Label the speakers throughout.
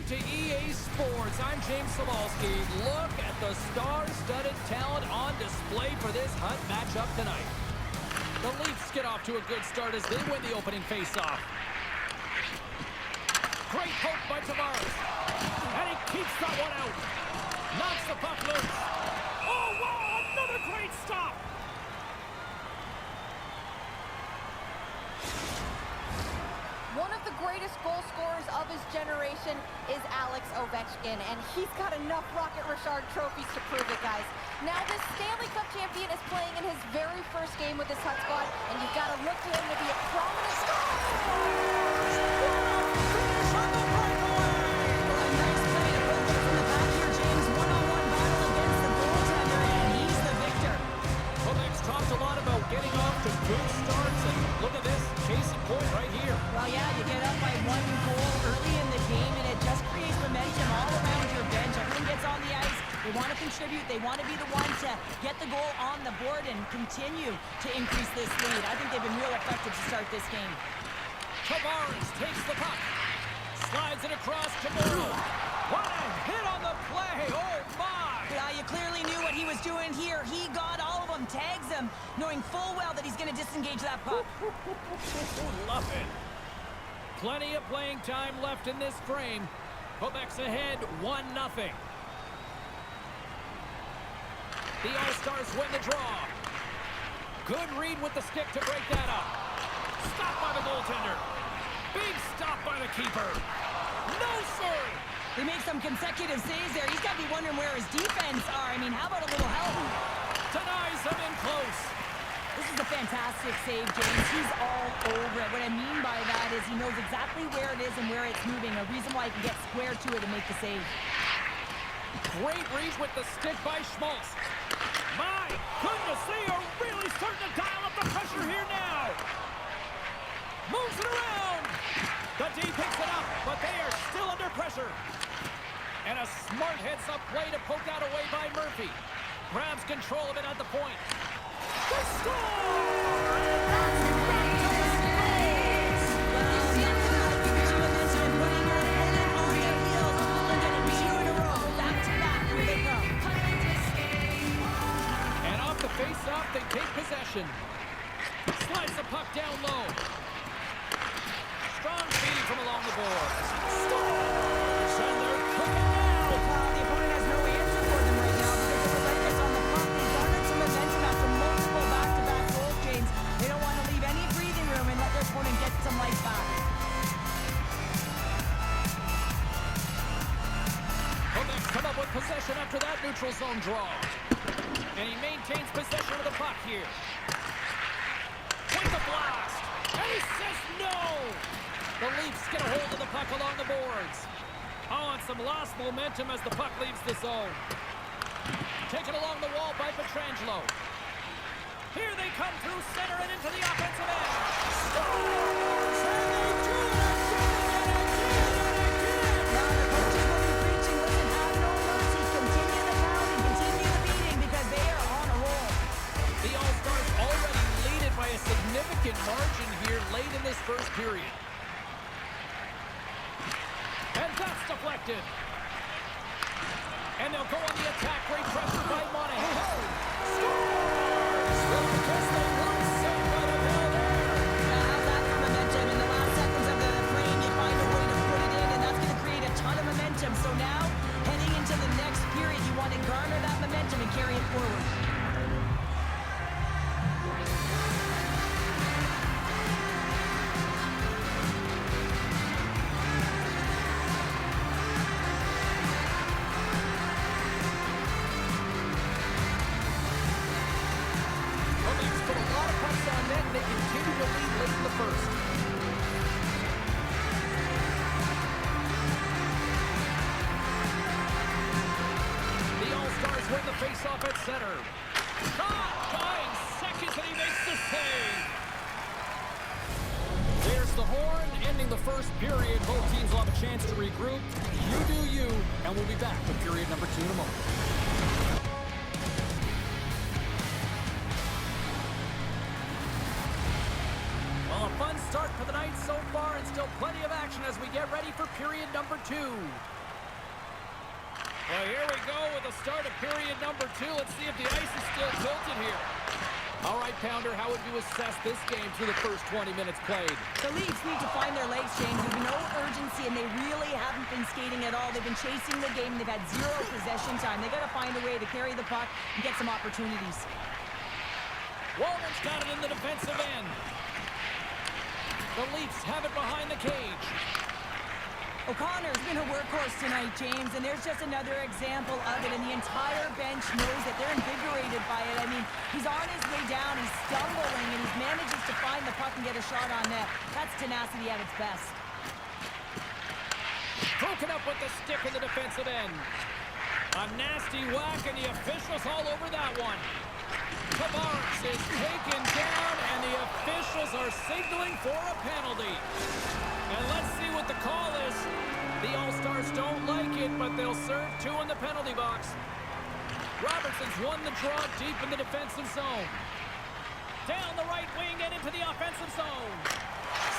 Speaker 1: Welcome to EA Sports. I'm James Sabalski. Look at the star-studded talent on display for this Hunt matchup tonight. The Leafs get off to a good start as they win the opening face-off. Great poke by Tavares. And he keeps that one out. Knocks the puck loose. Oh, wow! Another great stop!
Speaker 2: One of the greatest goal scorers of his generation is Alex Ovechkin, and he's got enough Rocket Richard trophies to prove it, guys. Now, this Stanley Cup champion is playing in his very first game with this Hut squad, and you've got to look to him to be a prominent star.
Speaker 3: Finish on the breakaway! Well, a nice play to put them from the back here, James. One-on-one battle against the goaltender, and he's the victor.
Speaker 1: Quebec's talked a lot about getting off to good starts, and look at this, case in point right here.
Speaker 3: Well, yeah, you get up by one goal early in the game, and it just creates momentum all around your bench. Everyone gets on the ice. They want to contribute. They want to be the one to get the goal on the board and continue to increase this lead. I think they've been real effective to start this game.
Speaker 1: Tavares takes the puck. Slides it across to Morrow. What a hit on the play! Oh, my!
Speaker 3: Yeah, you clearly knew what he was doing here. He got all of them, tags them, knowing full well that he's going to disengage that puck.
Speaker 1: Love it. Plenty of playing time left in this frame. Quebec's ahead 1-0. The All-Stars win the draw. Good read with the stick to break that up. Stopped by the goaltender. Big stop by the keeper. No, sir!
Speaker 3: They make some consecutive saves there. He's got to be wondering where his defense are. I mean, how about a little help?
Speaker 1: Denies him in close.
Speaker 3: This is a fantastic save, James. He's all over it. What I mean by that is he knows exactly where it is and where it's moving. A reason why he can get square to it and make the save.
Speaker 1: Great reach with the stick by Schmaltz. My goodness, they are really starting to dial up the pressure here now. Moves it around. The D picks it up, but they are still under pressure. And a smart heads-up play to poke that away by Murphy. Grabs control of it at the point. They score! And that's back to the States! And off the face-off, they take possession. Slides the puck down low. Strong feed from along the boards. Scores! And they're cooking now!
Speaker 3: The opponent has no answer for them right now because of the relentless on the puck. They've garnered some momentum after multiple back-to-back goals, James. They don't want to leave any breathing room and let their opponent get some life back.
Speaker 1: Quebec's come up with possession after that neutral zone draw. And he maintains possession of the puck here. With the blast. And he says no! The Leafs get a hold of the puck along the boards. Oh, and some lost momentum as the puck leaves the zone. Taken along the wall by Pietrangelo. Here they come through center and into the offensive end. Scores! And they do it again and again and again!
Speaker 3: Now the coaches will be preaching, listen, have no mercy. Continue the pounding, continue the beating because they are on a roll.
Speaker 1: The All-Stars already lead it by a significant margin here late in this first period. And that's deflected. And they'll go on the attack. Great pressure by Monahan. Scores! Well, because they weren't safe by the ball there.
Speaker 3: Now how's that for momentum? In the last seconds of the frame, you find a way to put it in, and that's going to create a ton of momentum. So now, heading into the next period, you want to garner that momentum and carry it forward.
Speaker 1: Face-off at center. Buying seconds, and he makes the save. There's the horn, ending the first period. Both teams will have a chance to regroup. You do you, and we'll be back with period number 2 in a moment. Well, a fun start for the night so far, and still plenty of action as we get ready for period number 2. Well, here we go with the start of period number 2. Let's see if the ice is still tilted here. All right, Pounder, how would you assess this game through the first 20 minutes played?
Speaker 3: The Leafs need to find their legs, James. There's no urgency, and they really haven't been skating at all. They've been chasing the game. They've had zero possession time. They got to find a way to carry the puck and get some opportunities.
Speaker 1: Walden's got it in the defensive end. The Leafs have it behind the cage.
Speaker 3: O'Connor's been a workhorse tonight, James, and there's just another example of it, and the entire bench knows that they're invigorated by it. I mean, he's on his way down, he's stumbling, and he manages to find the puck and get a shot on net. That's tenacity at its best.
Speaker 1: Broken up with the stick in the defensive end. A nasty whack, and the officials all over that one. Tavares is taken down, and the officials are signaling for a penalty. And let's see what the call is. The All-Stars don't like it, but they'll serve 2 in the penalty box. Robertson's won the draw deep in the defensive zone. Down the right wing and into the offensive zone.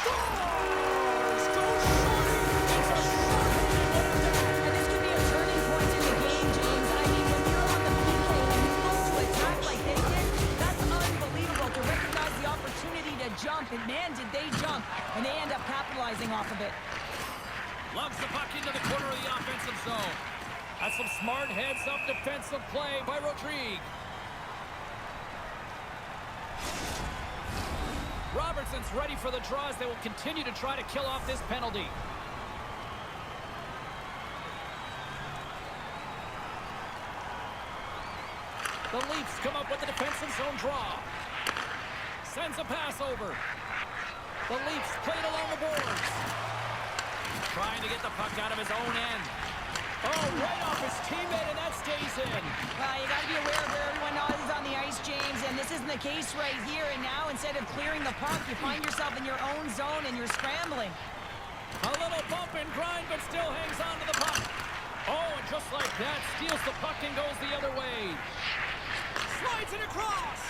Speaker 1: Scores! Goes short! It's a short-handed one at that.
Speaker 3: And this could be a turning point in the game, James. I mean, when you're on the PK and you look to attack like they did, that's unbelievable to recognize the opportunity to jump. And man, did they jump. And they end up capitalizing off of it.
Speaker 1: Loves the puck into the corner of the offensive zone. That's some smart heads-up defensive play by Rodrigue. Robertson's ready for the draws. They will continue to try to kill off this penalty. The Leafs come up with the defensive zone draw. Sends a pass over. The Leafs played along the boards. Trying to get the puck out of his own end. Oh, right off his teammate, and that stays in.
Speaker 3: You got to be aware of where everyone is on the ice, James, and this isn't the case right here. And now, instead of clearing the puck, you find yourself in your own zone and you're scrambling.
Speaker 1: A little bump and grind, but still hangs on to the puck. Oh, and just like that, steals the puck and goes the other way. Slides it across.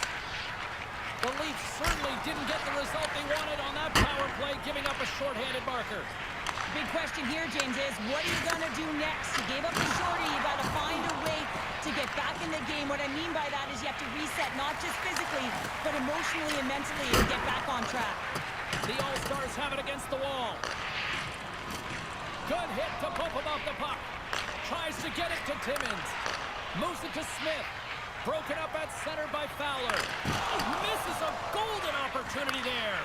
Speaker 1: The Leafs certainly didn't get the result they wanted on that power play, giving up a shorthanded marker.
Speaker 3: Big question here, James, is what are you going to do next? You gave up the shorty. You got to find a way to get back in the game. What I mean by that is you have to reset, not just physically, but emotionally and mentally, and get back on track.
Speaker 1: The All-Stars have it against the wall. Good hit to bump him off the puck. Tries to get it to Timmins. Moves it to Smith. Broken up at center by Fowler. Misses a golden opportunity there.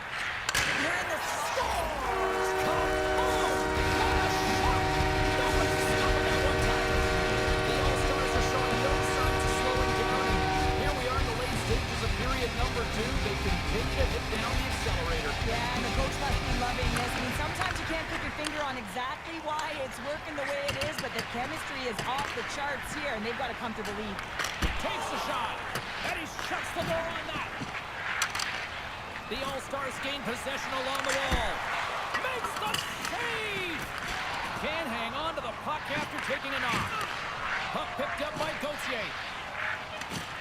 Speaker 3: You're in the
Speaker 1: Scores! Come on! What a shot! Nobody's stopping that one time. The All-Stars are showing no signs of slowing down, and here we are in the late stages of period number 2. They continue to hit down the accelerator.
Speaker 3: Yeah, and the coach must be loving this. I mean, sometimes you can't put your finger on exactly why it's working the way it is, but the chemistry is off the charts here, and they've got a comfortable lead.
Speaker 1: Takes the shot, and he shuts the door on that. The All-Stars gain possession along the wall. Makes the save! Can't hang on to the puck after taking a knock. Puck picked up by Gauthier.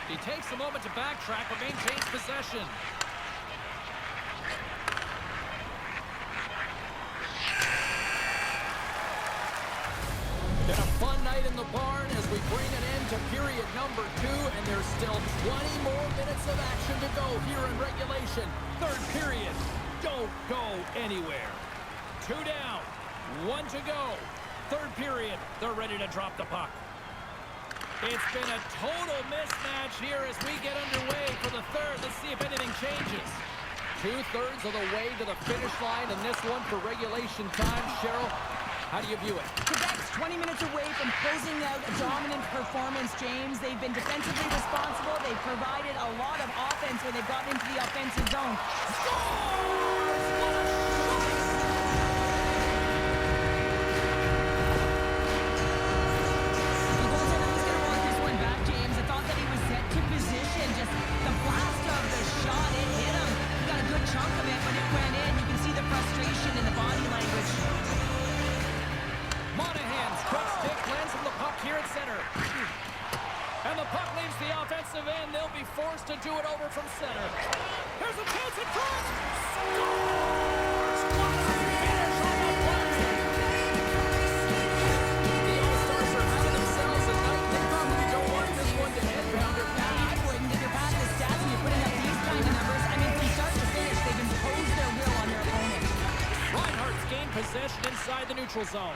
Speaker 1: He takes a moment to backtrack but maintains possession. Been a fun night in the barn as we bring an end to period number 2, and there's still 20 more minutes of action to go here in regulation. Third period. Don't go anywhere. 2 down, 1 to go. Third period. They're ready to drop the puck. It's been a total mismatch here as we get underway for the third. Let's see if anything changes. 2/3 of the way to the finish line in this one for regulation time. Cheryl, how do you view it?
Speaker 3: Quebec's 20 minutes away from closing out a dominant performance, James. They've been defensively responsible. They've provided a lot of offense when they've gotten into the offensive zone.
Speaker 1: Scores! What a shot!
Speaker 3: The goaltender was going to walk this one back, James. I thought that he was set to position. Just the blast of the shot, it hit him. He got a good chunk of it, but it went in. You can see the frustration in the body language.
Speaker 1: Monahan's quick stick lands on the puck here at center. And the puck leaves the offensive end. They'll be forced to do it over from center. Here's a chance in front. Scores! What a finish on the play! The All-Stars are having themselves inside the neutral zone.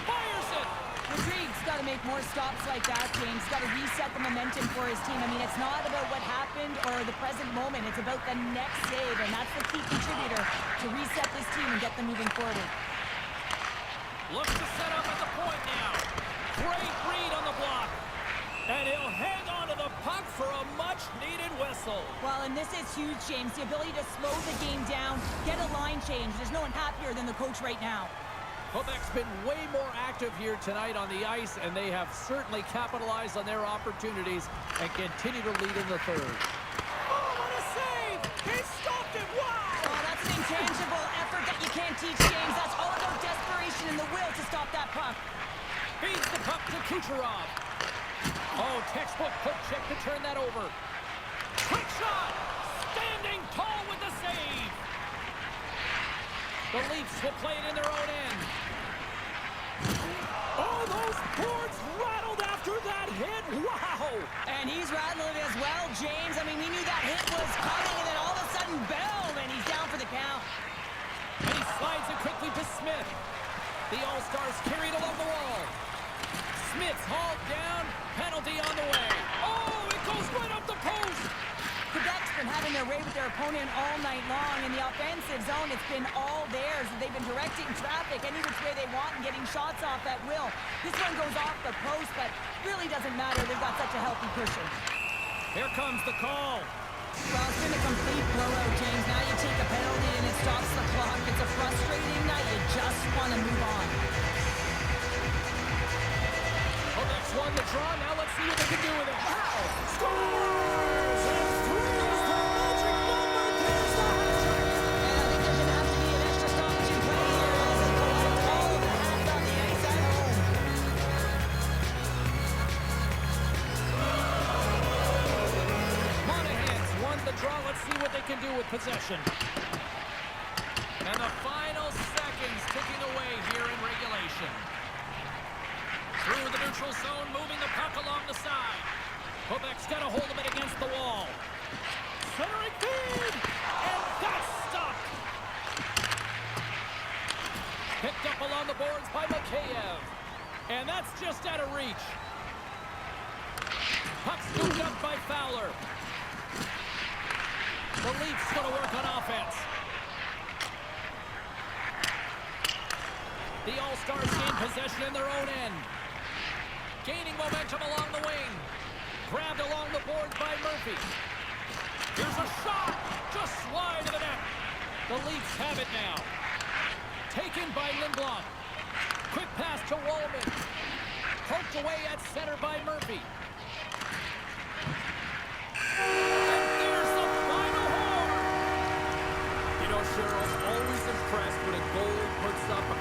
Speaker 1: Fires it!
Speaker 3: Rodrigue's got to make more stops like that, James. Got to reset the momentum for his team. I mean, it's not about what happened or the present moment. It's about the next save, and that's the key contributor to reset this team and get them moving forward.
Speaker 1: Looks to set up at the point now. Great read on the block. And he'll hang on to the puck for a much-needed whistle.
Speaker 3: Well, and this is huge, James. The ability to slow the game down, get a line change. There's no one happier than the coach right now.
Speaker 1: Quebec's been way more active here tonight on the ice, and they have certainly capitalized on their opportunities and continue to lead in the third. Oh, what a save! He stopped it! Wow!
Speaker 3: Oh, that's an intangible effort that you can't teach, James. That's all about desperation and the will to stop that puck.
Speaker 1: Feeds the puck to Kucherov. Oh, textbook quick check to turn that over. Quick shot! Standing tall with the save! The Leafs will play it in their own end. Oh, those boards rattled after that hit! Wow!
Speaker 3: And he's rattling as well, James. I mean, we knew that hit was coming, and then all of a sudden, boom, and he's down for the count.
Speaker 1: And he slides it quickly to Smith. The All-Stars carried along the wall. Smith's hauled down. Penalty on the way. Oh, it goes right up the post.
Speaker 3: Quebec's been having their way with their opponent all night long. In the offensive zone, it's been all theirs. They've been directing traffic any which way they want and getting shots off at will. This one goes off the post, but really doesn't matter. They've got such a healthy cushion.
Speaker 1: Here comes the call.
Speaker 3: Well, it's been a complete blowout, James. Now you take a penalty and it stops the clock. It's a frustrating night. You just want to move on.
Speaker 1: Quebec's won the draw. Now let's see what they can do with it. Wow! Scores! And three is the magic number. There's the hat-trick.
Speaker 3: And I think there's going to have to be an extra stoppage in play here as they collect all of the hats on the ice at home.
Speaker 1: Monahan's won the draw. Let's see what they can do with possession. And the final seconds ticking away here in regulation. Through the neutral zone, moving the puck along the side. Quebec's got a hold of it against the wall. Centering feed! And that's stopped! Picked up along the boards by Mikheyev. And that's just out of reach. Puck scooped up by Fowler. The Leafs going to work on offense. The All-Stars gain possession in their own end. Gaining momentum along the wing. Grabbed along the boards by Murphy. Here's a shot. Just wide of the net. The Leafs have it now. Taken by Lindblom. Quick pass to Wallman. Poked away at center by Murphy. And there's the final horn. You know, Cheryl, always impressed when a goalie puts up a